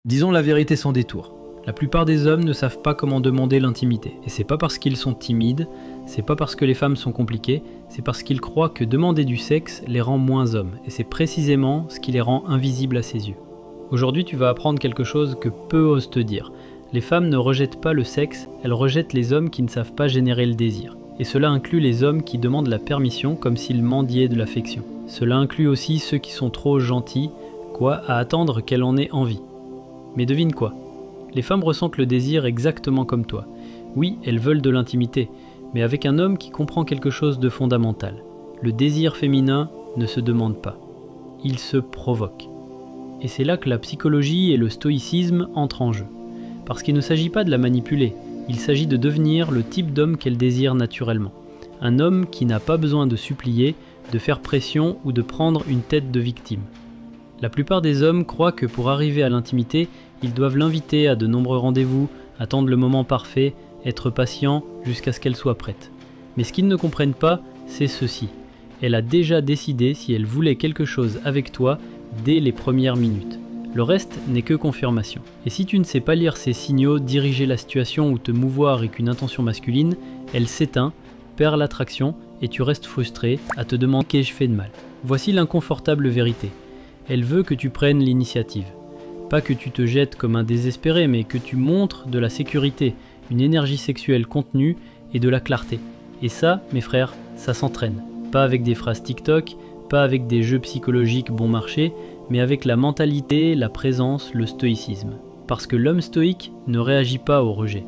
Disons la vérité sans détour. La plupart des hommes ne savent pas comment demander l'intimité. Et c'est pas parce qu'ils sont timides, c'est pas parce que les femmes sont compliquées, c'est parce qu'ils croient que demander du sexe les rend moins hommes. Et c'est précisément ce qui les rend invisibles à ses yeux. Aujourd'hui, tu vas apprendre quelque chose que peu osent te dire. Les femmes ne rejettent pas le sexe, elles rejettent les hommes qui ne savent pas générer le désir. Et cela inclut les hommes qui demandent la permission comme s'ils mendiaient de l'affection. Cela inclut aussi ceux qui sont trop gentils, à attendre qu'elle en ait envie. Mais devine quoi? Les femmes ressentent le désir exactement comme toi. Oui, elles veulent de l'intimité, mais avec un homme qui comprend quelque chose de fondamental. Le désir féminin ne se demande pas. Il se provoque. Et c'est là que la psychologie et le stoïcisme entrent en jeu. Parce qu'il ne s'agit pas de la manipuler, il s'agit de devenir le type d'homme qu'elle désire naturellement. Un homme qui n'a pas besoin de supplier, de faire pression ou de prendre une tête de victime. La plupart des hommes croient que pour arriver à l'intimité, ils doivent l'inviter à de nombreux rendez-vous, attendre le moment parfait, être patient jusqu'à ce qu'elle soit prête. Mais ce qu'ils ne comprennent pas, c'est ceci. Elle a déjà décidé si elle voulait quelque chose avec toi dès les premières minutes. Le reste n'est que confirmation. Et si tu ne sais pas lire ces signaux, diriger la situation ou te mouvoir avec une intention masculine, elle s'éteint, perd l'attraction et tu restes frustré à te demander qu'ai-je fait de mal. Voici l'inconfortable vérité. Elle veut que tu prennes l'initiative. Pas que tu te jettes comme un désespéré, mais que tu montres de la sécurité, une énergie sexuelle contenue et de la clarté. Et ça, mes frères, ça s'entraîne. Pas avec des phrases TikTok, pas avec des jeux psychologiques bon marché, mais avec la mentalité, la présence, le stoïcisme. Parce que l'homme stoïque ne réagit pas au rejet.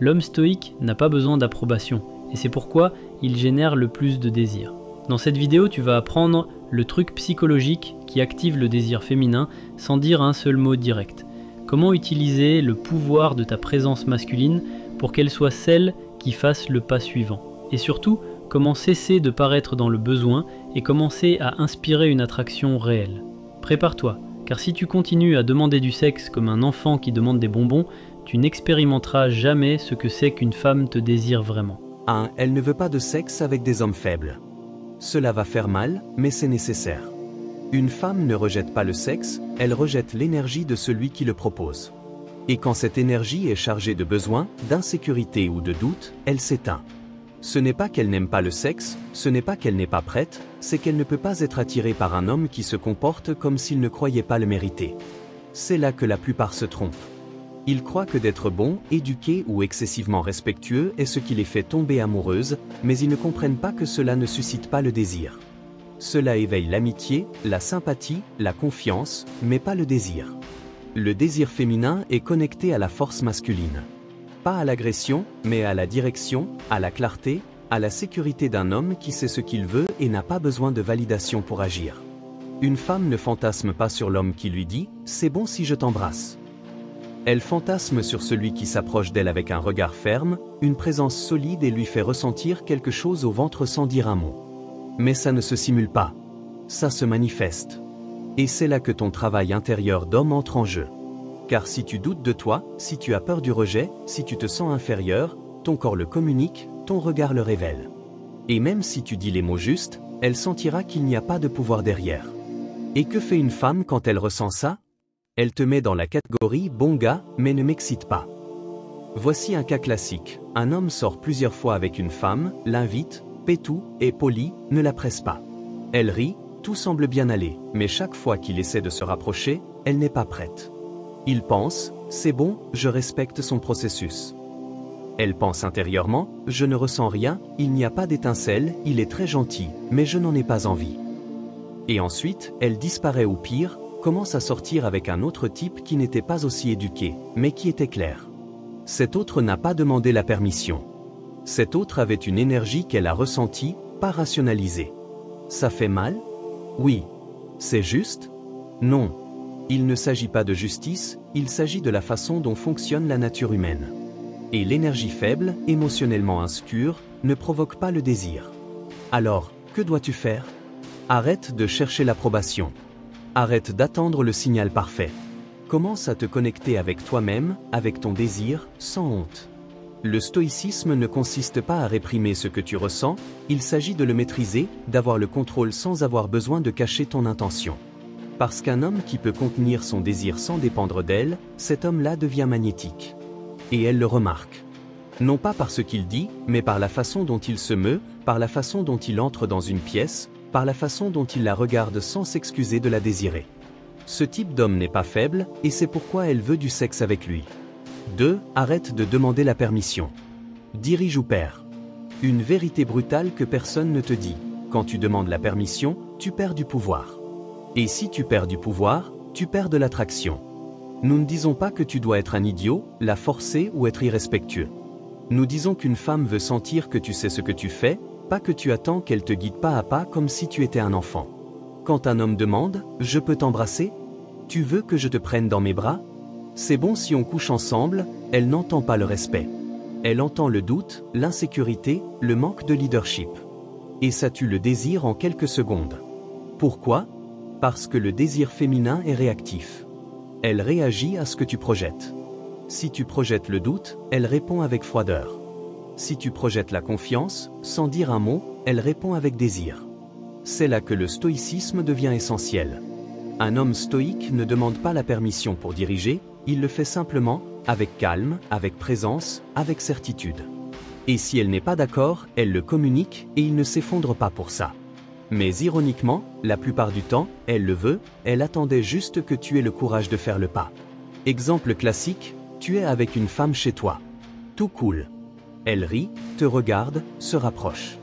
L'homme stoïque n'a pas besoin d'approbation, et c'est pourquoi il génère le plus de désir. Dans cette vidéo, tu vas apprendre le truc psychologique qui active le désir féminin sans dire un seul mot direct. Comment utiliser le pouvoir de ta présence masculine pour qu'elle soit celle qui fasse le pas suivant. Et surtout, comment cesser de paraître dans le besoin et commencer à inspirer une attraction réelle. Prépare-toi, car si tu continues à demander du sexe comme un enfant qui demande des bonbons, tu n'expérimenteras jamais ce que c'est qu'une femme te désire vraiment. 1. Elle ne veut pas de sexe avec des hommes faibles. Cela va faire mal, mais c'est nécessaire. Une femme ne rejette pas le sexe, elle rejette l'énergie de celui qui le propose. Et quand cette énergie est chargée de besoin, d'insécurité ou de doute, elle s'éteint. Ce n'est pas qu'elle n'aime pas le sexe, ce n'est pas qu'elle n'est pas prête, c'est qu'elle ne peut pas être attirée par un homme qui se comporte comme s'il ne croyait pas le mériter. C'est là que la plupart se trompent. Ils croient que d'être bon, éduqué ou excessivement respectueux est ce qui les fait tomber amoureuses, mais ils ne comprennent pas que cela ne suscite pas le désir. Cela éveille l'amitié, la sympathie, la confiance, mais pas le désir. Le désir féminin est connecté à la force masculine. Pas à l'agression, mais à la direction, à la clarté, à la sécurité d'un homme qui sait ce qu'il veut et n'a pas besoin de validation pour agir. Une femme ne fantasme pas sur l'homme qui lui dit « c'est bon si je t'embrasse ». Elle fantasme sur celui qui s'approche d'elle avec un regard ferme, une présence solide et lui fait ressentir quelque chose au ventre sans dire un mot. Mais ça ne se simule pas. Ça se manifeste. Et c'est là que ton travail intérieur d'homme entre en jeu. Car si tu doutes de toi, si tu as peur du rejet, si tu te sens inférieur, ton corps le communique, ton regard le révèle. Et même si tu dis les mots justes, elle sentira qu'il n'y a pas de pouvoir derrière. Et que fait une femme quand elle ressent ça? Elle te met dans la catégorie « bon gars, mais ne m'excite pas ». Voici un cas classique. Un homme sort plusieurs fois avec une femme, l'invite, paie tout, est poli, ne la presse pas. Elle rit, tout semble bien aller, mais chaque fois qu'il essaie de se rapprocher, elle n'est pas prête. Il pense « c'est bon, je respecte son processus ». Elle pense intérieurement « je ne ressens rien, il n'y a pas d'étincelle, il est très gentil, mais je n'en ai pas envie ». Et ensuite, elle disparaît ou pire, commence à sortir avec un autre type qui n'était pas aussi éduqué, mais qui était clair. Cet autre n'a pas demandé la permission. Cet autre avait une énergie qu'elle a ressentie, pas rationalisée. Ça fait mal? Oui. C'est juste? Non. Il ne s'agit pas de justice, il s'agit de la façon dont fonctionne la nature humaine. Et l'énergie faible, émotionnellement insécure, ne provoque pas le désir. Alors, que dois-tu faire? Arrête de chercher l'approbation. Arrête d'attendre le signal parfait. Commence à te connecter avec toi-même, avec ton désir, sans honte. Le stoïcisme ne consiste pas à réprimer ce que tu ressens, il s'agit de le maîtriser, d'avoir le contrôle sans avoir besoin de cacher ton intention. Parce qu'un homme qui peut contenir son désir sans dépendre d'elle, cet homme-là devient magnétique. Et elle le remarque. Non pas par ce qu'il dit, mais par la façon dont il se meut, par la façon dont il entre dans une pièce, par la façon dont il la regarde sans s'excuser de la désirer. Ce type d'homme n'est pas faible, et c'est pourquoi elle veut du sexe avec lui. 2. Arrête de demander la permission. Dirige ou perds. Une vérité brutale que personne ne te dit. Quand tu demandes la permission, tu perds du pouvoir. Et si tu perds du pouvoir, tu perds de l'attraction. Nous ne disons pas que tu dois être un idiot, la forcer ou être irrespectueux. Nous disons qu'une femme veut sentir que tu sais ce que tu fais, pas que tu attends qu'elle te guide pas à pas comme si tu étais un enfant. Quand un homme demande « Je peux t'embrasser ? Tu veux que je te prenne dans mes bras ?» C'est bon si on couche ensemble, elle n'entend pas le respect. Elle entend le doute, l'insécurité, le manque de leadership. Et ça tue le désir en quelques secondes. Pourquoi ? Parce que le désir féminin est réactif. Elle réagit à ce que tu projettes. Si tu projettes le doute, elle répond avec froideur. Si tu projettes la confiance, sans dire un mot, elle répond avec désir. C'est là que le stoïcisme devient essentiel. Un homme stoïque ne demande pas la permission pour diriger, il le fait simplement, avec calme, avec présence, avec certitude. Et si elle n'est pas d'accord, elle le communique et il ne s'effondre pas pour ça. Mais ironiquement, la plupart du temps, elle le veut, elle attendait juste que tu aies le courage de faire le pas. Exemple classique, tu es avec une femme chez toi. Tout cool. Elle rit, te regarde, se rapproche.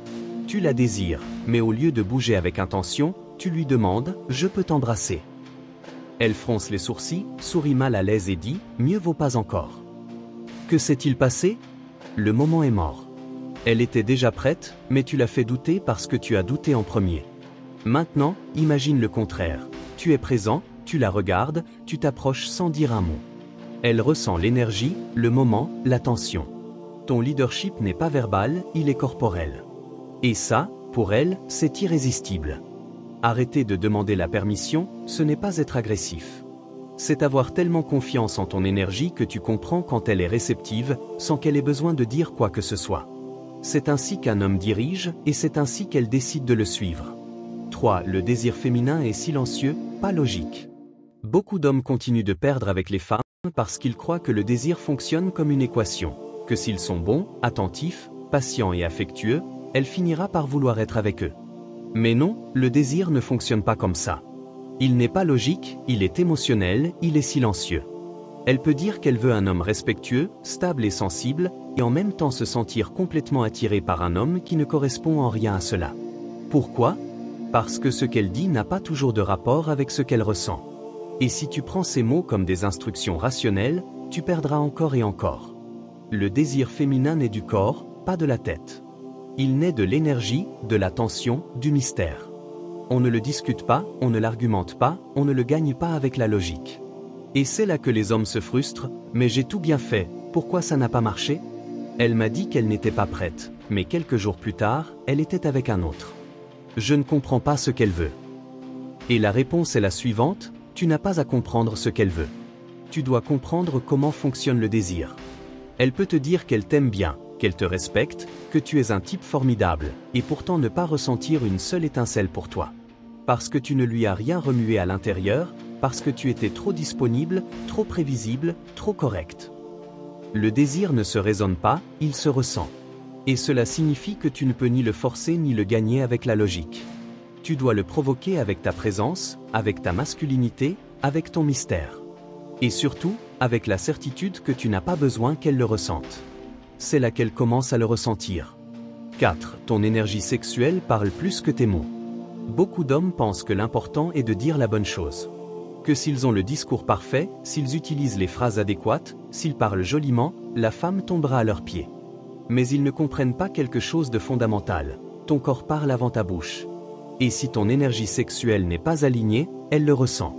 Tu la désires, mais au lieu de bouger avec intention, tu lui demandes « Je peux t'embrasser ?» Elle fronce les sourcils, sourit mal à l'aise et dit « Mieux vaut pas encore ». Que s'est-il passé ? Le moment est mort. Elle était déjà prête, mais tu l'as fait douter parce que tu as douté en premier. Maintenant, imagine le contraire. Tu es présent, tu la regardes, tu t'approches sans dire un mot. Elle ressent l'énergie, le moment, l'attention. Ton leadership n'est pas verbal, il est corporel. Et ça, pour elle, c'est irrésistible. Arrêter de demander la permission, ce n'est pas être agressif. C'est avoir tellement confiance en ton énergie que tu comprends quand elle est réceptive, sans qu'elle ait besoin de dire quoi que ce soit. C'est ainsi qu'un homme dirige, et c'est ainsi qu'elle décide de le suivre. 3. Le désir féminin est silencieux, pas logique. Beaucoup d'hommes continuent de perdre avec les femmes parce qu'ils croient que le désir fonctionne comme une équation, que s'ils sont bons, attentifs, patients et affectueux, elle finira par vouloir être avec eux. Mais non, le désir ne fonctionne pas comme ça. Il n'est pas logique, il est émotionnel, il est silencieux. Elle peut dire qu'elle veut un homme respectueux, stable et sensible, et en même temps se sentir complètement attirée par un homme qui ne correspond en rien à cela. Pourquoi ? Parce que ce qu'elle dit n'a pas toujours de rapport avec ce qu'elle ressent. Et si tu prends ces mots comme des instructions rationnelles, tu perdras encore et encore. Le désir féminin naît du corps, pas de la tête. Il naît de l'énergie, de l'attention, du mystère. On ne le discute pas, on ne l'argumente pas, on ne le gagne pas avec la logique. Et c'est là que les hommes se frustrent, mais j'ai tout bien fait, pourquoi ça n'a pas marché ? Elle m'a dit qu'elle n'était pas prête, mais quelques jours plus tard, elle était avec un autre. Je ne comprends pas ce qu'elle veut. Et la réponse est la suivante, tu n'as pas à comprendre ce qu'elle veut. Tu dois comprendre comment fonctionne le désir. Elle peut te dire qu'elle t'aime bien, qu'elle te respecte, que tu es un type formidable, et pourtant ne pas ressentir une seule étincelle pour toi. Parce que tu ne lui as rien remué à l'intérieur, parce que tu étais trop disponible, trop prévisible, trop correct. Le désir ne se raisonne pas, il se ressent. Et cela signifie que tu ne peux ni le forcer ni le gagner avec la logique. Tu dois le provoquer avec ta présence, avec ta masculinité, avec ton mystère. Et surtout, avec la certitude que tu n'as pas besoin qu'elle le ressente. C'est là qu'elle commence à le ressentir. 4. Ton énergie sexuelle parle plus que tes mots. Beaucoup d'hommes pensent que l'important est de dire la bonne chose. Que s'ils ont le discours parfait, s'ils utilisent les phrases adéquates, s'ils parlent joliment, la femme tombera à leurs pieds. Mais ils ne comprennent pas quelque chose de fondamental. Ton corps parle avant ta bouche. Et si ton énergie sexuelle n'est pas alignée, elle le ressent.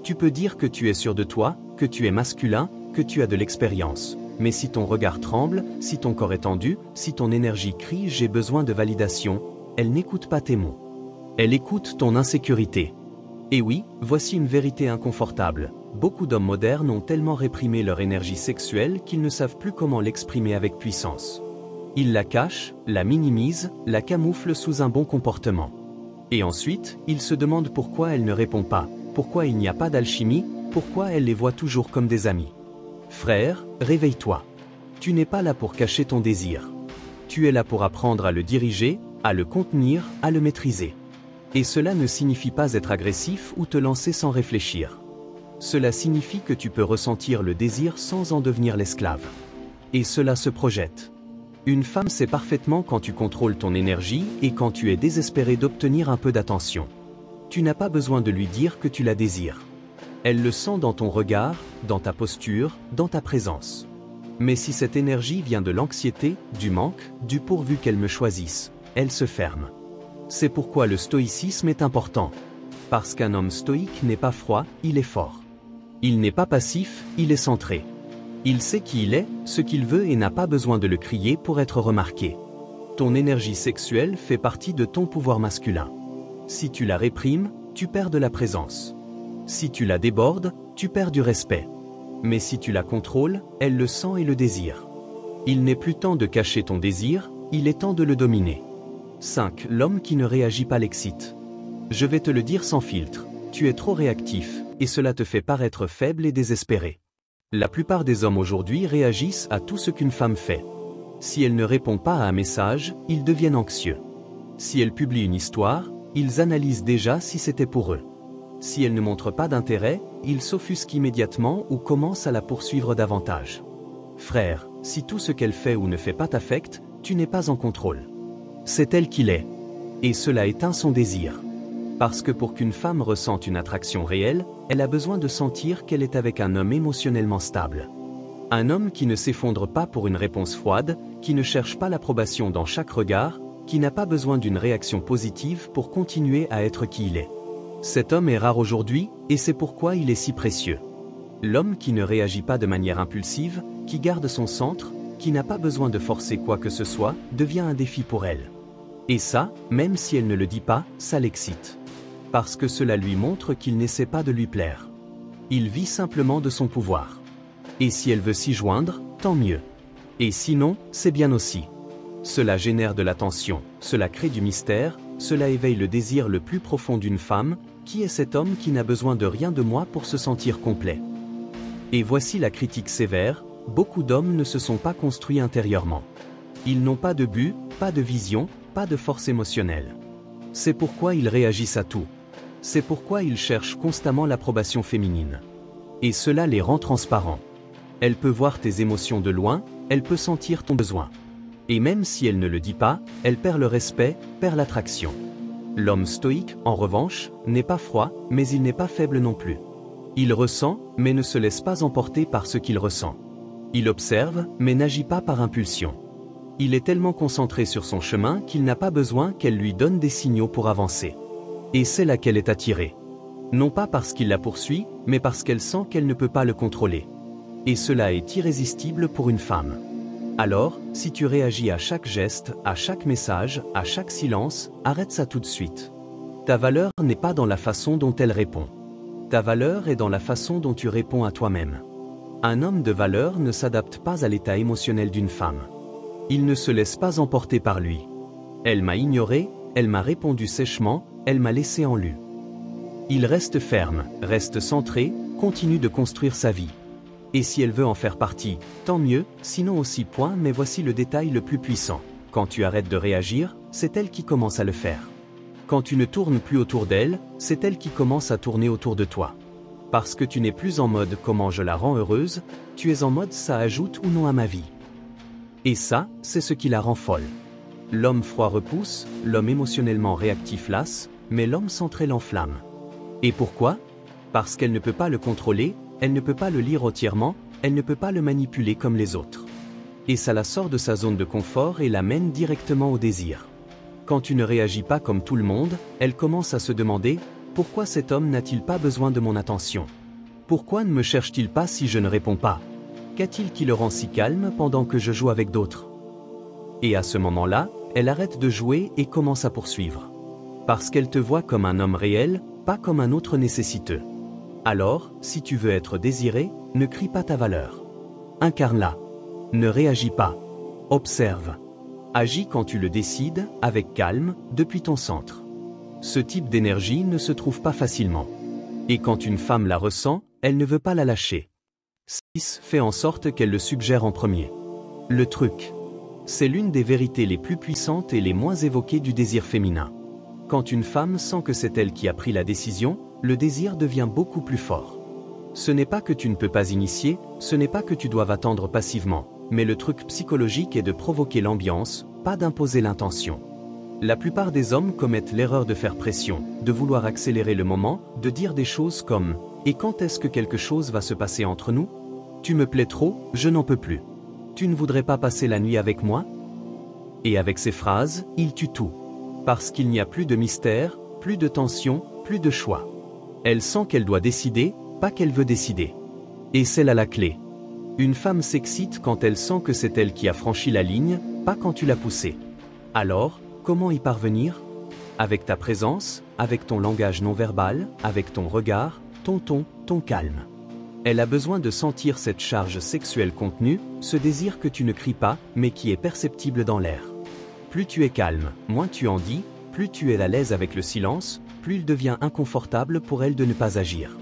Tu peux dire que tu es sûr de toi, que tu es masculin, que tu as de l'expérience. Mais si ton regard tremble, si ton corps est tendu, si ton énergie crie « j'ai besoin de validation », elle n'écoute pas tes mots. Elle écoute ton insécurité. Et oui, voici une vérité inconfortable. Beaucoup d'hommes modernes ont tellement réprimé leur énergie sexuelle qu'ils ne savent plus comment l'exprimer avec puissance. Ils la cachent, la minimisent, la camouflent sous un bon comportement. Et ensuite, ils se demandent pourquoi elle ne répond pas, pourquoi il n'y a pas d'alchimie, pourquoi elle les voit toujours comme des amis. Frère, réveille-toi. Tu n'es pas là pour cacher ton désir. Tu es là pour apprendre à le diriger, à le contenir, à le maîtriser. Et cela ne signifie pas être agressif ou te lancer sans réfléchir. Cela signifie que tu peux ressentir le désir sans en devenir l'esclave. Et cela se projette. Une femme sait parfaitement quand tu contrôles ton énergie et quand tu es désespéré d'obtenir un peu d'attention. Tu n'as pas besoin de lui dire que tu la désires. Elle le sent dans ton regard, dans ta posture, dans ta présence. Mais si cette énergie vient de l'anxiété, du manque, du pourvu qu'elle me choisisse, elle se ferme. C'est pourquoi le stoïcisme est important. Parce qu'un homme stoïque n'est pas froid, il est fort. Il n'est pas passif, il est centré. Il sait qui il est, ce qu'il veut et n'a pas besoin de le crier pour être remarqué. Ton énergie sexuelle fait partie de ton pouvoir masculin. Si tu la réprimes, tu perds de la présence. Si tu la débordes, tu perds du respect. Mais si tu la contrôles, elle le sent et le désire. Il n'est plus temps de cacher ton désir, il est temps de le dominer. 5. L'homme qui ne réagit pas l'excite. Je vais te le dire sans filtre, tu es trop réactif, et cela te fait paraître faible et désespéré. La plupart des hommes aujourd'hui réagissent à tout ce qu'une femme fait. Si elle ne répond pas à un message, ils deviennent anxieux. Si elle publie une histoire, ils analysent déjà si c'était pour eux. Si elle ne montre pas d'intérêt, ils s'offusquent immédiatement ou commencent à la poursuivre davantage. Frère, si tout ce qu'elle fait ou ne fait pas t'affecte, tu n'es pas en contrôle. C'est elle qui l'est. Et cela éteint son désir. Parce que pour qu'une femme ressente une attraction réelle, elle a besoin de sentir qu'elle est avec un homme émotionnellement stable. Un homme qui ne s'effondre pas pour une réponse froide, qui ne cherche pas l'approbation dans chaque regard, qui n'a pas besoin d'une réaction positive pour continuer à être qui il est. Cet homme est rare aujourd'hui, et c'est pourquoi il est si précieux. L'homme qui ne réagit pas de manière impulsive, qui garde son centre, qui n'a pas besoin de forcer quoi que ce soit, devient un défi pour elle. Et ça, même si elle ne le dit pas, ça l'excite. Parce que cela lui montre qu'il n'essaie pas de lui plaire. Il vit simplement de son pouvoir. Et si elle veut s'y joindre, tant mieux. Et sinon, c'est bien aussi. Cela génère de l'attention, cela crée du mystère, cela éveille le désir le plus profond d'une femme, qui est cet homme qui n'a besoin de rien de moi pour se sentir complet. Et voici la critique sévère, beaucoup d'hommes ne se sont pas construits intérieurement. Ils n'ont pas de but, pas de vision, pas de force émotionnelle. C'est pourquoi ils réagissent à tout. C'est pourquoi ils cherchent constamment l'approbation féminine. Et cela les rend transparents. Elle peut voir tes émotions de loin, elle peut sentir ton besoin. Et même si elle ne le dit pas, elle perd le respect, perd l'attraction. L'homme stoïque, en revanche, n'est pas froid, mais il n'est pas faible non plus. Il ressent, mais ne se laisse pas emporter par ce qu'il ressent. Il observe, mais n'agit pas par impulsion. Il est tellement concentré sur son chemin qu'il n'a pas besoin qu'elle lui donne des signaux pour avancer. Et c'est là qu'elle est attirée. Non pas parce qu'il la poursuit, mais parce qu'elle sent qu'elle ne peut pas le contrôler. Et cela est irrésistible pour une femme. Alors, si tu réagis à chaque geste, à chaque message, à chaque silence, arrête ça tout de suite. Ta valeur n'est pas dans la façon dont elle répond. Ta valeur est dans la façon dont tu réponds à toi-même. Un homme de valeur ne s'adapte pas à l'état émotionnel d'une femme. Il ne se laisse pas emporter par lui. Elle m'a ignoré, elle m'a répondu sèchement, elle m'a laissé en lu. Il reste ferme, reste centré, continue de construire sa vie. Et si elle veut en faire partie, tant mieux, sinon aussi point, mais voici le détail le plus puissant. Quand tu arrêtes de réagir, c'est elle qui commence à le faire. Quand tu ne tournes plus autour d'elle, c'est elle qui commence à tourner autour de toi. Parce que tu n'es plus en mode comment je la rends heureuse, tu es en mode ça ajoute ou non à ma vie. Et ça, c'est ce qui la rend folle. L'homme froid repousse, l'homme émotionnellement réactif lasse, mais l'homme centré l'enflamme. Et pourquoi? Parce qu'elle ne peut pas le contrôler, elle ne peut pas le lire entièrement, elle ne peut pas le manipuler comme les autres. Et ça la sort de sa zone de confort et la mène directement au désir. Quand tu ne réagis pas comme tout le monde, elle commence à se demander « Pourquoi cet homme n'a-t-il pas besoin de mon attention? Pourquoi ne me cherche-t-il pas si je ne réponds pas? Qu'a-t-il qui le rend si calme pendant que je joue avec d'autres ?» Et à ce moment-là, elle arrête de jouer et commence à poursuivre. Parce qu'elle te voit comme un homme réel, pas comme un autre nécessiteux. Alors, si tu veux être désiré, ne crie pas ta valeur. Incarne-la. Ne réagis pas. Observe. Agis quand tu le décides, avec calme, depuis ton centre. Ce type d'énergie ne se trouve pas facilement. Et quand une femme la ressent, elle ne veut pas la lâcher. 6. Fais en sorte qu'elle le suggère en premier. Le truc. C'est l'une des vérités les plus puissantes et les moins évoquées du désir féminin. Quand une femme sent que c'est elle qui a pris la décision, le désir devient beaucoup plus fort. Ce n'est pas que tu ne peux pas initier, ce n'est pas que tu doives attendre passivement, mais le truc psychologique est de provoquer l'ambiance, pas d'imposer l'intention. La plupart des hommes commettent l'erreur de faire pression, de vouloir accélérer le moment, de dire des choses comme « Et quand est-ce que quelque chose va se passer entre nous ? Tu me plais trop, je n'en peux plus. Tu ne voudrais pas passer la nuit avec moi ?» Et avec ces phrases, ils tuent tout. Parce qu'il n'y a plus de mystère, plus de tension, plus de choix. Elle sent qu'elle doit décider, pas qu'elle veut décider. Et c'est là la clé. Une femme s'excite quand elle sent que c'est elle qui a franchi la ligne, pas quand tu l'as poussée. Alors, comment y parvenir ? Avec ta présence, avec ton langage non verbal, avec ton regard, ton ton, ton calme. Elle a besoin de sentir cette charge sexuelle contenue, ce désir que tu ne cries pas, mais qui est perceptible dans l'air. Plus tu es calme, moins tu en dis, plus tu es à l'aise avec le silence, plus il devient inconfortable pour elle de ne pas agir.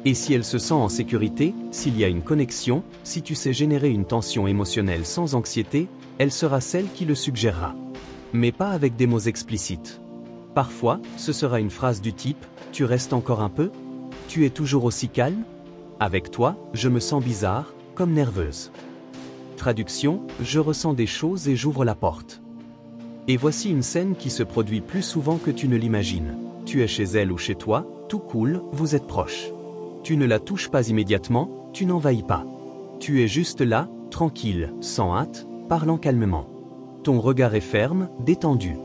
Et si elle se sent en sécurité, s'il y a une connexion, si tu sais générer une tension émotionnelle sans anxiété, elle sera celle qui le suggérera. Mais pas avec des mots explicites. Parfois, ce sera une phrase du type « Tu restes encore un peu ? Tu es toujours aussi calme ? Avec toi, je me sens bizarre, comme nerveuse. » Traduction, je ressens des choses et j'ouvre la porte. Et voici une scène qui se produit plus souvent que tu ne l'imagines. Tu es chez elle ou chez toi, tout cool, vous êtes proches. Tu ne la touches pas immédiatement, tu n'envahis pas. Tu es juste là, tranquille, sans hâte, parlant calmement. Ton regard est ferme, détendu.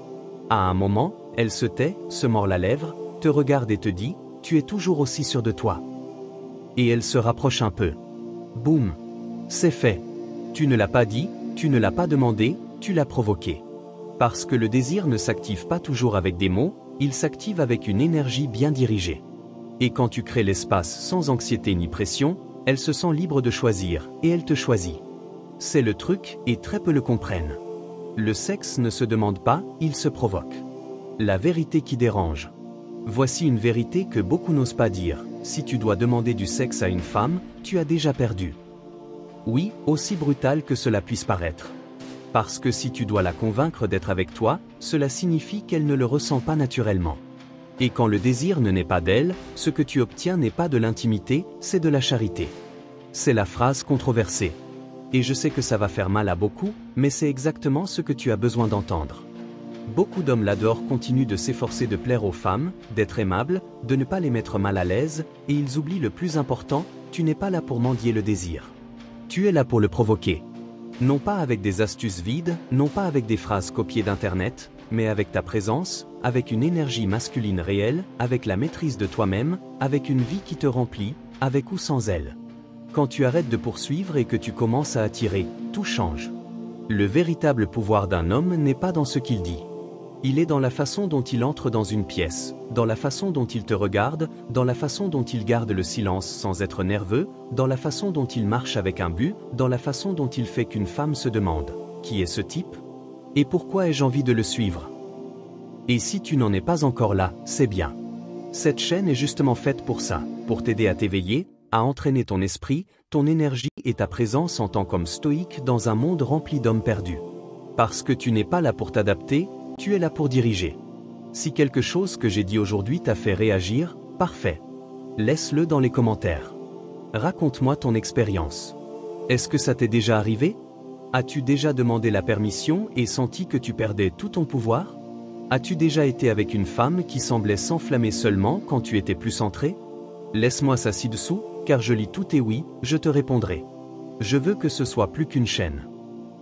À un moment, elle se tait, se mord la lèvre, te regarde et te dit « Tu es toujours aussi sûr de toi ». Et elle se rapproche un peu. Boum. C'est fait. Tu ne l'as pas dit, tu ne l'as pas demandé, tu l'as provoqué. Parce que le désir ne s'active pas toujours avec des mots, il s'active avec une énergie bien dirigée. Et quand tu crées l'espace sans anxiété ni pression, elle se sent libre de choisir, et elle te choisit. C'est le truc, et très peu le comprennent. Le sexe ne se demande pas, il se provoque. La vérité qui dérange. Voici une vérité que beaucoup n'osent pas dire. Si tu dois demander du sexe à une femme, tu as déjà perdu. Oui, aussi brutal que cela puisse paraître. Parce que si tu dois la convaincre d'être avec toi, cela signifie qu'elle ne le ressent pas naturellement. Et quand le désir ne naît pas d'elle, ce que tu obtiens n'est pas de l'intimité, c'est de la charité. C'est la phrase controversée. Et je sais que ça va faire mal à beaucoup, mais c'est exactement ce que tu as besoin d'entendre. Beaucoup d'hommes là-dehors continuent de s'efforcer de plaire aux femmes, d'être aimables, de ne pas les mettre mal à l'aise, et ils oublient le plus important, tu n'es pas là pour mendier le désir. Tu es là pour le provoquer. Non pas avec des astuces vides, non pas avec des phrases copiées d'Internet, mais avec ta présence, avec une énergie masculine réelle, avec la maîtrise de toi-même, avec une vie qui te remplit, avec ou sans elle. Quand tu arrêtes de poursuivre et que tu commences à attirer, tout change. Le véritable pouvoir d'un homme n'est pas dans ce qu'il dit. Il est dans la façon dont il entre dans une pièce, dans la façon dont il te regarde, dans la façon dont il garde le silence sans être nerveux, dans la façon dont il marche avec un but, dans la façon dont il fait qu'une femme se demande « Qui est ce type ? Et pourquoi ai-je envie de le suivre ?» Et si tu n'en es pas encore là, c'est bien. Cette chaîne est justement faite pour ça, pour t'aider à t'éveiller, à entraîner ton esprit, ton énergie et ta présence en tant qu'homme stoïque dans un monde rempli d'hommes perdus. Parce que tu n'es pas là pour t'adapter, tu es là pour diriger. Si quelque chose que j'ai dit aujourd'hui t'a fait réagir, parfait. Laisse-le dans les commentaires. Raconte-moi ton expérience. Est-ce que ça t'est déjà arrivé ? As-tu déjà demandé la permission et senti que tu perdais tout ton pouvoir ? As-tu déjà été avec une femme qui semblait s'enflammer seulement quand tu étais plus centré ? Laisse-moi ça ci-dessous, car je lis tout et oui, je te répondrai. Je veux que ce soit plus qu'une chaîne.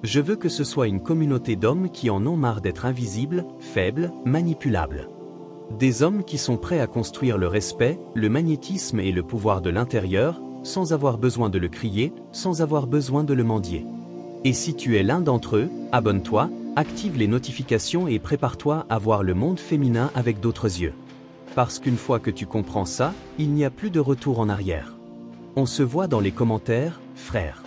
Je veux que ce soit une communauté d'hommes qui en ont marre d'être invisibles, faibles, manipulables. Des hommes qui sont prêts à construire le respect, le magnétisme et le pouvoir de l'intérieur, sans avoir besoin de le crier, sans avoir besoin de le mendier. Et si tu es l'un d'entre eux, abonne-toi, active les notifications et prépare-toi à voir le monde féminin avec d'autres yeux. Parce qu'une fois que tu comprends ça, il n'y a plus de retour en arrière. On se voit dans les commentaires, frères.